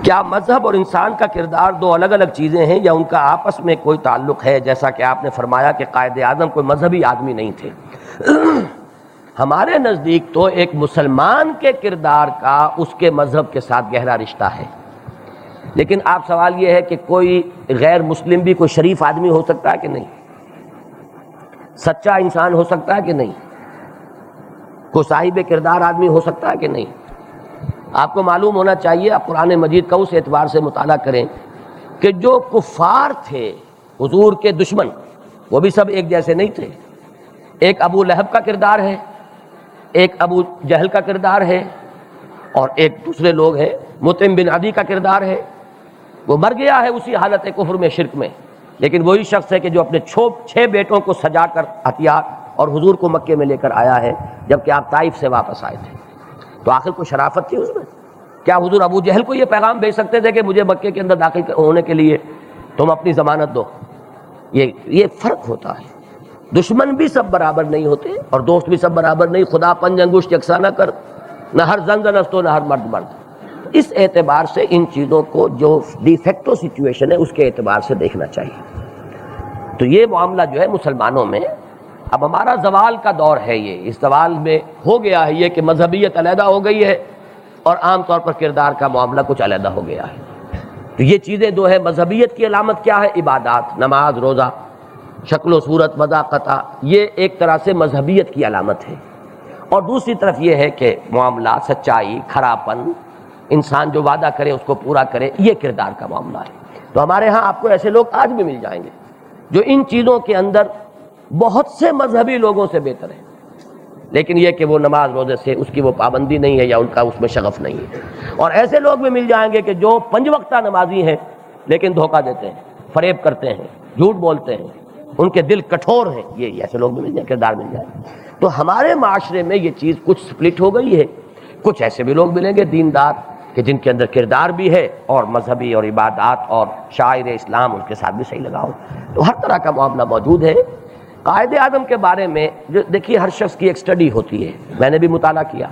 کیا مذہب اور انسان کا کردار دو الگ الگ چیزیں ہیں یا ان کا آپس میں کوئی تعلق ہے؟ جیسا کہ آپ نے فرمایا کہ قائد اعظم کوئی مذہبی آدمی نہیں تھے۔ ہمارے نزدیک تو ایک مسلمان کے کردار کا اس کے مذہب کے ساتھ گہرا رشتہ ہے، لیکن آپ سوال یہ ہے کہ کوئی غیر مسلم بھی کوئی شریف آدمی ہو سکتا ہے کہ نہیں؟ سچا انسان ہو سکتا ہے کہ نہیں؟ کوئی صاحب کردار آدمی ہو سکتا ہے کہ نہیں؟ آپ کو معلوم ہونا چاہیے، آپ قرآن مجید کا اس اعتبار سے مطالعہ کریں کہ جو کفار تھے حضور کے دشمن، وہ بھی سب ایک جیسے نہیں تھے۔ ایک ابو لہب کا کردار ہے، ایک ابو جہل کا کردار ہے، اور ایک دوسرے لوگ ہیں مطعم بن عدی کا کردار ہے۔ وہ مر گیا ہے اسی حالت کفر میں، شرک میں، لیکن وہی شخص ہے کہ جو اپنے 6 بیٹوں کو سجا کر ہتھیار اور حضور کو مکے میں لے کر آیا ہے جبکہ آپ طائف سے واپس آئے تھے۔ تو آخر کوئی شرافت تھی اس میں؟ کیا حضور ابو جہل کو یہ پیغام بھیج سکتے تھے کہ مجھے مکے کے اندر داخل ہونے کے لیے تم اپنی ضمانت دو؟ یہ فرق ہوتا ہے۔ دشمن بھی سب برابر نہیں ہوتے اور دوست بھی سب برابر نہیں۔ خدا پنج انگشت یکساں نہ کر، نہ ہر زن زن است و نہ ہر مرد مرد۔ اس اعتبار سے ان چیزوں کو جو ڈی فیکٹو سچویشن ہے اس کے اعتبار سے دیکھنا چاہیے۔ تو یہ معاملہ جو ہے مسلمانوں میں اب ہمارا زوال کا دور ہے، یہ اس زوال میں ہو گیا ہے یہ کہ مذہبیت علیحدہ ہو گئی ہے اور عام طور پر کردار کا معاملہ کچھ علیحدہ ہو گیا ہے۔ تو یہ چیزیں دو ہے۔ مذہبیت کی علامت کیا ہے؟ عبادات، نماز، روزہ، شکل و صورت، وضاقتہ، یہ ایک طرح سے مذہبیت کی علامت ہے۔ اور دوسری طرف یہ ہے کہ معاملہ، سچائی، کھراپن، انسان جو وعدہ کرے اس کو پورا کرے، یہ کردار کا معاملہ ہے۔ تو ہمارے ہاں آپ کو ایسے لوگ آج بھی مل جائیں گے جو ان چیزوں کے اندر بہت سے مذہبی لوگوں سے بہتر ہیں، لیکن یہ کہ وہ نماز روزے سے اس کی وہ پابندی نہیں ہے یا ان کا اس میں شغف نہیں ہے۔ اور ایسے لوگ بھی مل جائیں گے کہ جو 5 وقتہ نمازی ہیں لیکن دھوکہ دیتے ہیں، فریب کرتے ہیں، جھوٹ بولتے ہیں، ان کے دل کٹھور ہیں۔ یہ ایسے لوگ بھی مل جائیں، کردار مل جائیں۔ تو ہمارے معاشرے میں یہ چیز کچھ سپلٹ ہو گئی ہے۔ کچھ ایسے بھی لوگ ملیں گے دیندار کہ جن کے اندر کردار بھی ہے اور مذہبی اور عبادات اور شاعر اسلام ان کے ساتھ بھی صحیح لگاؤ۔ تو ہر طرح کا معاملہ موجود ہے۔ قائد اعظم کے بارے میں دیکھیے، ہر شخص کی ایک سٹڈی ہوتی ہے، میں نے بھی مطالعہ کیا۔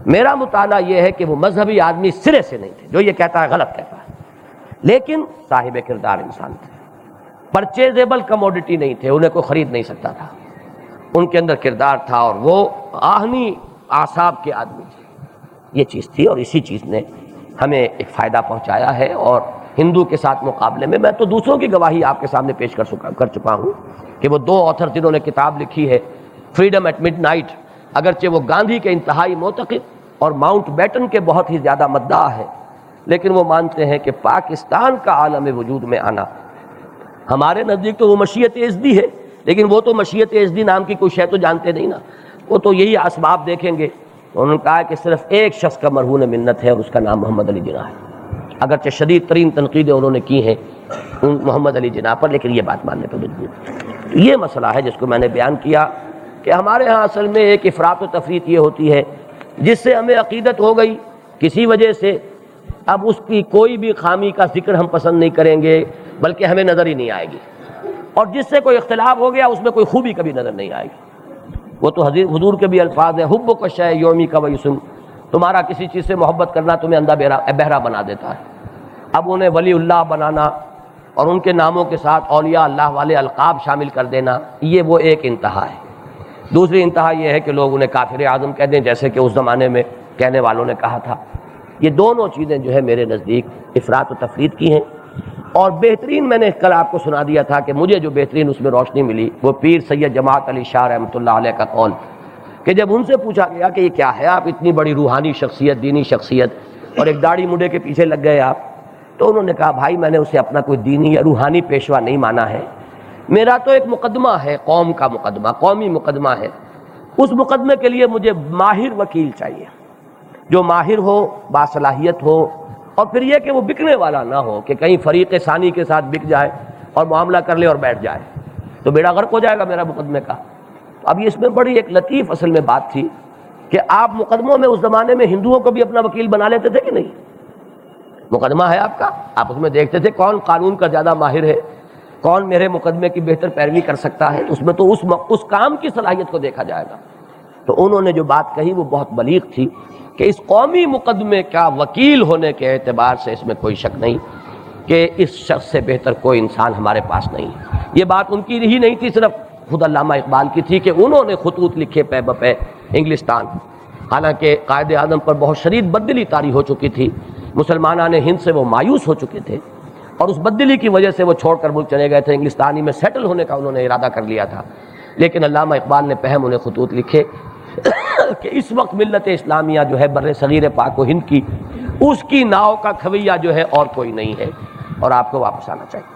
میرا مطالعہ یہ ہے کہ وہ مذہبی آدمی سرے سے نہیں تھے، جو یہ کہتا ہے غلط کہتا ہے، لیکن صاحب کردار انسان تھے۔ پرچیزیبل کموڈٹی نہیں تھے، انہیں کوئی خرید نہیں سکتا تھا، ان کے اندر کردار تھا اور وہ آہنی اعصاب کے آدمی تھے۔ یہ چیز تھی اور اسی چیز نے ہمیں ایک فائدہ پہنچایا ہے۔ اور ہندو کے ساتھ مقابلے میں تو دوسروں کی گواہی آپ کے سامنے پیش کر چکا ہوں کہ وہ 2 آتھر جنہوں نے کتاب لکھی ہے فریڈم ایٹ مڈ نائٹ، اگرچہ وہ گاندھی کے انتہائی معتقد اور ماؤنٹ بیٹن کے بہت ہی زیادہ مداح ہیں، لیکن وہ مانتے ہیں کہ پاکستان کا عالم وجود میں آنا ہمارے نزدیک تو وہ مشیت ازدی ہے، لیکن وہ تو مشیت ازدی نام کی کوئی شے تو جانتے نہیں نا۔ وہ تو یہی اسباب دیکھیں گے۔ انہوں نے کہا کہ صرف ایک شخص کا مرہون منت ہے اور اس کا نام محمد علی جناح ہے، اگرچہ شدید ترین تنقیدیں انہوں نے کی ہیں محمد علی جناح پر، لیکن یہ بات ماننے پر مجبور۔ یہ مسئلہ ہے جس کو میں نے بیان کیا کہ ہمارے ہاں اصل میں ایک افراط و تفریط یہ ہوتی ہے جس سے ہمیں عقیدت ہو گئی کسی وجہ سے، اب اس کی کوئی بھی خامی کا ذکر ہم پسند نہیں کریں گے بلکہ ہمیں نظر ہی نہیں آئے گی، اور جس سے کوئی اختلاف ہو گیا اس میں کوئی خوبی کبھی نظر نہیں آئے گی۔ وہ تو حضور کے بھی الفاظ ہیں، حب کا شے یومی کا ویسم، تمہارا کسی چیز سے محبت کرنا تمہیں اندھا بہرا بنا دیتا ہے۔ اب انہیں ولی اللہ بنانا اور ان کے ناموں کے ساتھ اولیاء اللہ والے القاب شامل کر دینا، یہ وہ ایک انتہا ہے۔ دوسری انتہا یہ ہے کہ لوگ انہیں کافر اعظم کہہ دیں، جیسے کہ اس زمانے میں کہنے والوں نے کہا تھا۔ یہ دونوں چیزیں جو ہے میرے نزدیک افراط و تفریط کی ہیں، اور بہترین میں نے کل آپ کو سنا دیا تھا کہ مجھے جو بہترین اس میں روشنی ملی وہ پیر سید جماعت علی شاہ رحمۃ اللہ علیہ کا قول، کہ جب ان سے پوچھا گیا کہ یہ کیا ہے، آپ اتنی بڑی روحانی شخصیت، دینی شخصیت، اور ایک داڑھی مڈے کے پیچھے لگ گئے آپ، تو انہوں نے کہا بھائی میں نے اسے اپنا کوئی دینی یا روحانی پیشوا نہیں مانا ہے، میرا تو ایک مقدمہ ہے، قوم کا مقدمہ، قومی مقدمہ ہے، اس مقدمے کے لیے مجھے ماہر وکیل چاہیے، جو ماہر ہو، باصلاحیت ہو، اور پھر یہ کہ وہ بکنے والا نہ ہو کہ کہیں فریق ثانی کے ساتھ بک جائے اور معاملہ کر لے اور بیٹھ جائے تو بیڑا غرق ہو جائے گا میرا مقدمے کا۔ اب اس میں بڑی ایک لطیف اصل میں بات تھی کہ آپ مقدموں میں اس زمانے میں ہندوؤں کو بھی اپنا وکیل بنا لیتے تھے کہ نہیں؟ مقدمہ ہے آپ کا، آپ اس میں دیکھتے تھے کون قانون کا زیادہ ماہر ہے، کون میرے مقدمے کی بہتر پیروی کر سکتا ہے، اس میں تو اس کام کی صلاحیت کو دیکھا جائے گا۔ تو انہوں نے جو بات کہی وہ بہت بلیغ تھی، کہ اس قومی مقدمے کا وکیل ہونے کے اعتبار سے اس میں کوئی شک نہیں کہ اس شخص سے بہتر کوئی انسان ہمارے پاس نہیں ہے۔ یہ بات ان کی ہی نہیں تھی صرف، خود علامہ اقبال کی تھی کہ انہوں نے خطوط لکھے پے بپے انگلستان، حالانکہ قائد اعظم پر بہت شدید بددلی طاری ہو چکی تھی، مسلمانان ہند سے وہ مایوس ہو چکے تھے اور اس بددلی کی وجہ سے وہ چھوڑ کر ملک چلے گئے تھے، انگلستانی میں سیٹل ہونے کا انہوں نے ارادہ کر لیا تھا، لیکن علامہ اقبال نے پہم انہیں خطوط لکھے کہ اس وقت ملت اسلامیہ جو ہے بر صغیر پاک و ہند کی، اس کی ناؤ کا کھویہ جو ہے اور کوئی نہیں ہے اور آپ کو واپس آنا چاہیے۔